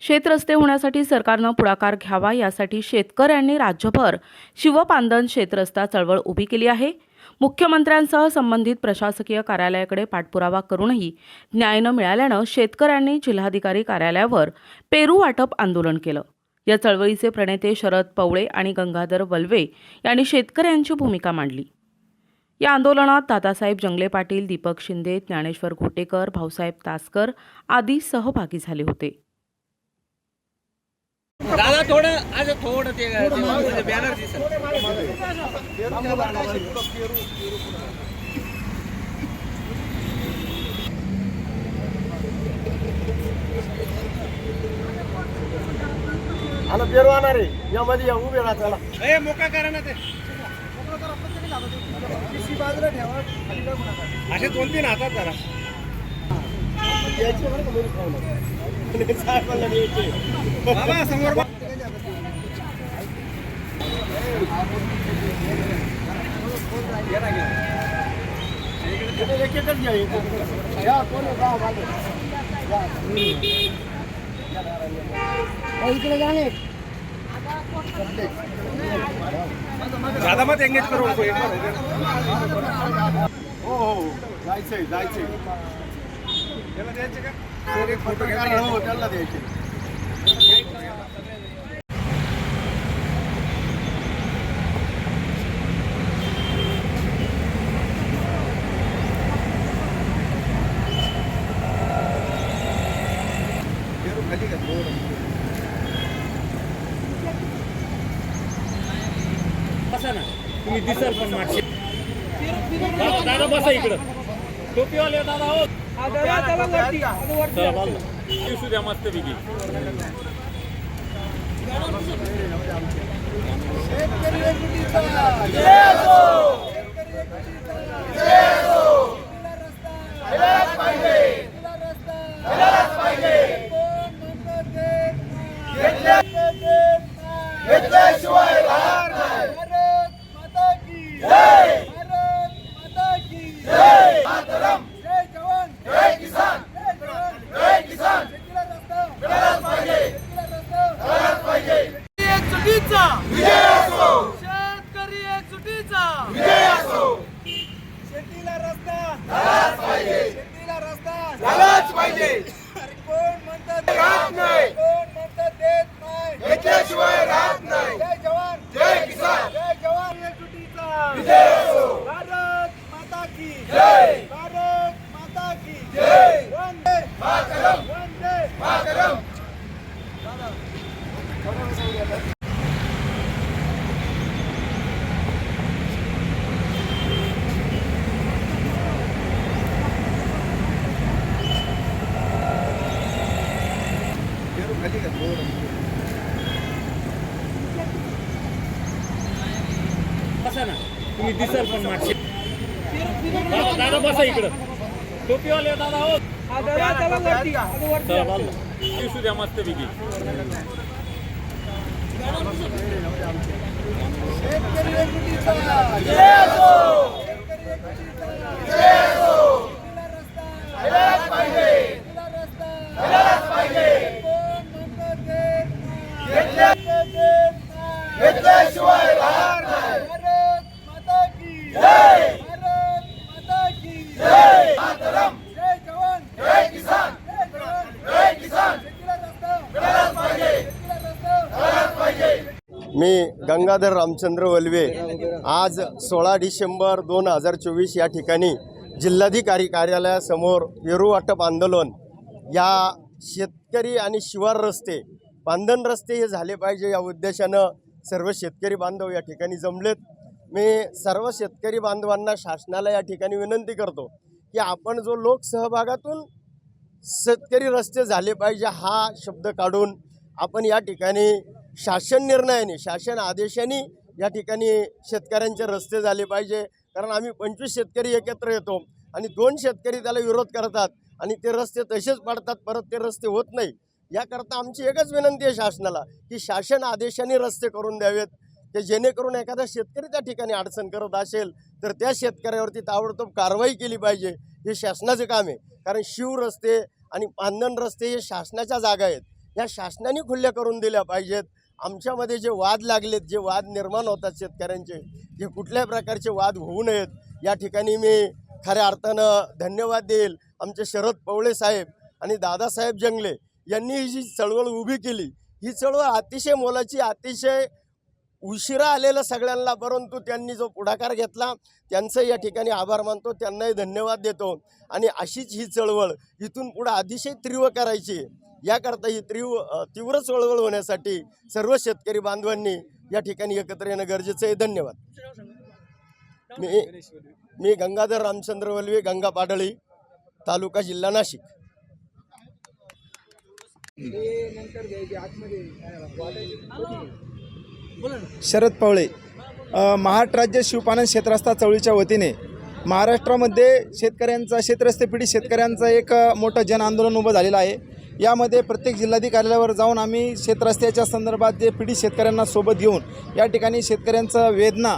शेतरस्ते होण्यासाठी सरकारनं पुढाकार घ्यावा, यासाठी शेतकऱ्यांनी राज्यभर शिवपांदन शेतरस्ता चळवळ उभी केली आहे। मुख्यमंत्र्यांसह संबंधित प्रशासकीय कार्यालयाकडे पाठपुरावा करूनही न्याय न मिळाल्यानं शेतकऱ्यांनी जिल्हाधिकारी कार्यालयावर पेरू वाटप आंदोलन केलं। या चळवळीचे प्रणेते शरद पवळे आणि गंगाधर वल्वे यांनी शेतकऱ्यांची भूमिका मांडली। या आंदोलनात दादासाहेब जंगले पाटील, दीपक शिंदे, ज्ञानेश्वर घोटेकर, भाऊसाहेब तासकर आदी सहभागी झाले होते। दादा थोडं ते बॅनर दिसत आला पेरवाना रे यामध्ये या उभे राहा चला ए मोका करा ना ते बाजूला ठेवा खाली जाऊ नका असे 2-3 हातात करा यायचे बरं का मेरी खाऊन साहेबांना यायचे बाबा समोर एक एकच घ्या या कोण गाव मागे इकडे जाणे दादा मत एंगेज करू नको एक हो हो जायचंय त्याला द्यायचे का सर एक फोटो काढा हो त्याला द्यायचे खाली का बसा ना तुम्ही दिसाल पण मागचे दादा बसा इकडं टोपीवाले दादा हो चला बोल दिसू द्या मस्त पैकी शेतकरी एकजुटीचा विजय असो शेतीला रस्ता झालाच पाहिजे शेतीला रस्ता झालाच पाहिजे अरे कोण म्हणतात राहत नाही कोण म्हणतात देत नाही घेतल्याशिवाय राहत नाही जय जवान जय किसान जय जवान एकजुटीचा विजय असो भारत माता की जय भारत माता की जय वंदे मातरम वंदे मातरम खाली का बसा ना तुम्ही दिसाल पण मागचे दादा बसा इकडं टोपीवाले दादा हो चला बोल दिसू द्या मस्त पैकी शेतकरी एकजुटीचा विजय असो शेतकरी एकजुटीचा विजय असो शेतीला रस्ता झालाच पाहिजे शेतीला रस्ता झालाच पाहिजे कोण म्हणतं देत नाही घेतल्याशिवाय राहत नाही भारत माता की जय भारत माता की जय मातरम जय जवान जय किसान जय जवान जय किसान शेतीला रस्ता झालाच पाहिजे शेतीला रस्ता झालाच पाहिजे मी गंगाधर रामचंद्र वल्वे आज 16 डिसेंबर 2024 या ठिकाणी जिल्हाधिकारी कार्यालयासमोर पेरू वाटप आंदोलन या शेतकरी आणि शिवार रस्ते पांदन रस्ते हे झाले पाहिजे या उद्देशानं सर्व शेतकरी बांधव या ठिकाणी जमलेत। मी सर्व शेतकरी बांधवांना शासनाला या ठिकाणी विनंती करतो की आपण जो लोकसहभागातून शेतकरी रस्ते झाले पाहिजे हा शब्द काढून आपण या ठिकाणी शासन निर्णयाने शासन आदेशाने या ठिकाणी शेतकऱ्यांचे रस्ते झाले पाहिजे। कारण आम्ही 25 शेतकरी एकत्र येतो आणि 2 शेतकरी त्याला विरोध करतात आणि ते रस्ते तसेच पडतात, परत ते रस्ते होत नाही। याकरता आमची एकच विनंती आहे शासनाला की शासन आदेशाने रस्ते करून द्यावेत की जेणेकरून एखादा शेतकरी त्या ठिकाणी अडचण करत असेल तर त्या शेतकऱ्यावरती ताबडतोब कारवाई केली पाहिजे। हे शासनाचे काम आहे, कारण शिव रस्ते आणि पांदन रस्ते हे शासनाच्या जागा आहेत। या शासनाने खुल्या करून दिल्या पाहिजेत. आमच्यामध्ये जे वाद लागलेत, जे वाद निर्माण होतात शेतकऱ्यांचे, जे कुठल्याही प्रकारचे वाद होऊ नयेत या ठिकाणी मी खऱ्या अर्थानं धन्यवाद देईल आमचे शरद पवळे साहेब आणि दादासाहेब जंगले यांनी ही जी चळवळ उभी केली. ही चळवळ अतिशय मोलाची, अतिशय उशिरा आलेलं सगळ्यांना, परंतु त्यांनी जो पुढाकार घेतला त्यांचं या ठिकाणी आभार मानतो, त्यांनाही धन्यवाद देतो. आणि अशीच ही चळवळ इथून पुढे अतिशय तीव्र करायची. याकरता ही तीव्र चळवळ होण्यासाठी सर्व शेतकरी बांधवांनी या ठिकाणी एकत्र येणं गरजेचं आहे. धन्यवाद. मी गंगाधर रामचंद्र वल्वे, गंगा पाडळी, तालुका जिल्हा नाशिक. शरद पवळे, महाराष्ट्र राज्य शिवपालन क्षेत्रस्था चळवळीच्या वतीने महाराष्ट्रामध्ये शेतकऱ्यांचा, क्षेत्रस्थ पीडित शेतकऱ्यांचा एक मोठं जन आंदोलन उभं झालेलं आहे. यामध्ये प्रत्येक जिल्हाधिकारी कार्यालयावर जाऊन आम्ही क्षेत्रस्त्याच्या संदर्भात जे पीडित शेतकऱ्यांना सोबत घेऊन या ठिकाणी शेतकऱ्यांचं वेदना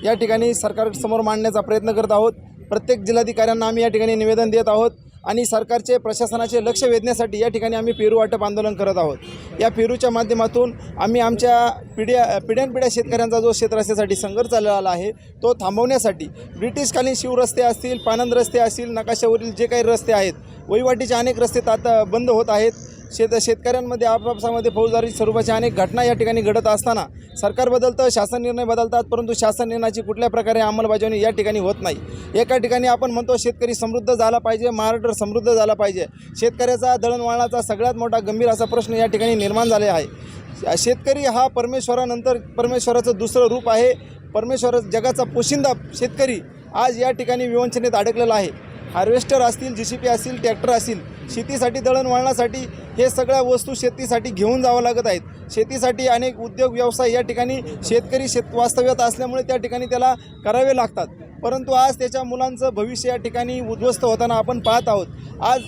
या ठिकाणी सरकारसमोर मांडण्याचा प्रयत्न करत आहोत. प्रत्येक जिल्हाधिकाऱ्यांना आम्ही या ठिकाणी निवेदन देत आहोत आणि सरकारचे, प्रशासनाचे लक्ष वेधण्यासाठी या ठिकाणी आम्ही पेरू वाटप आंदोलन करत आहोत. या पेरूच्या माध्यमातून आम्ही आमच्या पिढ्यानपिढ्या शेतकऱ्यांचा जो क्षेत्ररस्त्यासाठी संघर्ष चाललेला आहे तो थांबवण्यासाठी ब्रिटिशकालीन शिवरस्ते असतील, पानंद रस्ते असतील, नकाशावरील जे काही रस्ते आहेत, वहिवाटीचे अनेक रस्ते आता बंद होत आहेत. शेतकऱ्यांमध्ये आपापसामध्ये फौजदारी स्वरूपाच्या अनेक घटना या ठिकाणी घडत असताना सरकार बदलतं, शासन निर्णय बदलतात, परंतु शासन निर्णयाची कुठल्या प्रकारे अंमलबजावणी या ठिकाणी होत नाही. एका ठिकाणी आपण म्हणतो शेतकरी समृद्ध झाला पाहिजे, महाराष्ट्र समृद्ध झाला पाहिजे. शेतकऱ्याचा दळणवळणाचा सगळ्यात मोठा गंभीर असा प्रश्न या ठिकाणी निर्माण झाले आहे. शेतकरी हा परमेश्वरानंतर परमेश्वराचं दुसरं रूप आहे. परमेश्वर जगाचा पोशिंदा शेतकरी आज या ठिकाणी विवंचनेत अडकलेला आहे. हार्वेस्टर असतील, JCP असतील, ट्रॅक्टर असतील, शेतीसाठी दळणवळणासाठी हे सगळ्या वस्तू शेतीसाठी घेऊन जावं लागत आहेत. शेतीसाठी अनेक उद्योग व्यवसाय या ठिकाणी शेतकरी वास्तव्यात असल्यामुळे त्या ठिकाणी त्याला करावे लागतात. परंतु आज त्याच्या मुलांचं भविष्य या ठिकाणी उद्ध्वस्त होताना आपण पाहत आहोत. आज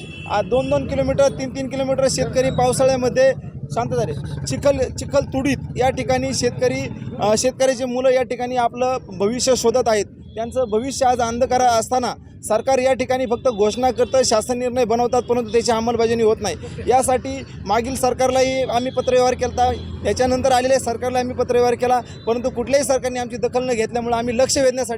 2-2 किलोमीटर, 3-3 किलोमीटर शेतकरी पावसाळ्यामध्ये शांत झाले चिखल तुडीत या ठिकाणी शेतकऱ्याची मुलं या ठिकाणी आपलं भविष्य शोधत आहेत. त्यांचं भविष्य आज अंधकार असताना सरकार या ठिकाणी फक्त घोषणा करतं, शासन निर्णय बनवतात, परंतु त्याची अंमलबजावणी होत नाही. यासाठी मागील सरकारलाही आम्ही पत्रव्यवहार केला, त्याच्यानंतर आलेल्या सरकारला आम्ही पत्रव्यवहार केला, परंतु कुठल्याही सरकारने आमची दखल न घेतल्यामुळे आम्ही लक्ष वेधण्यासाठी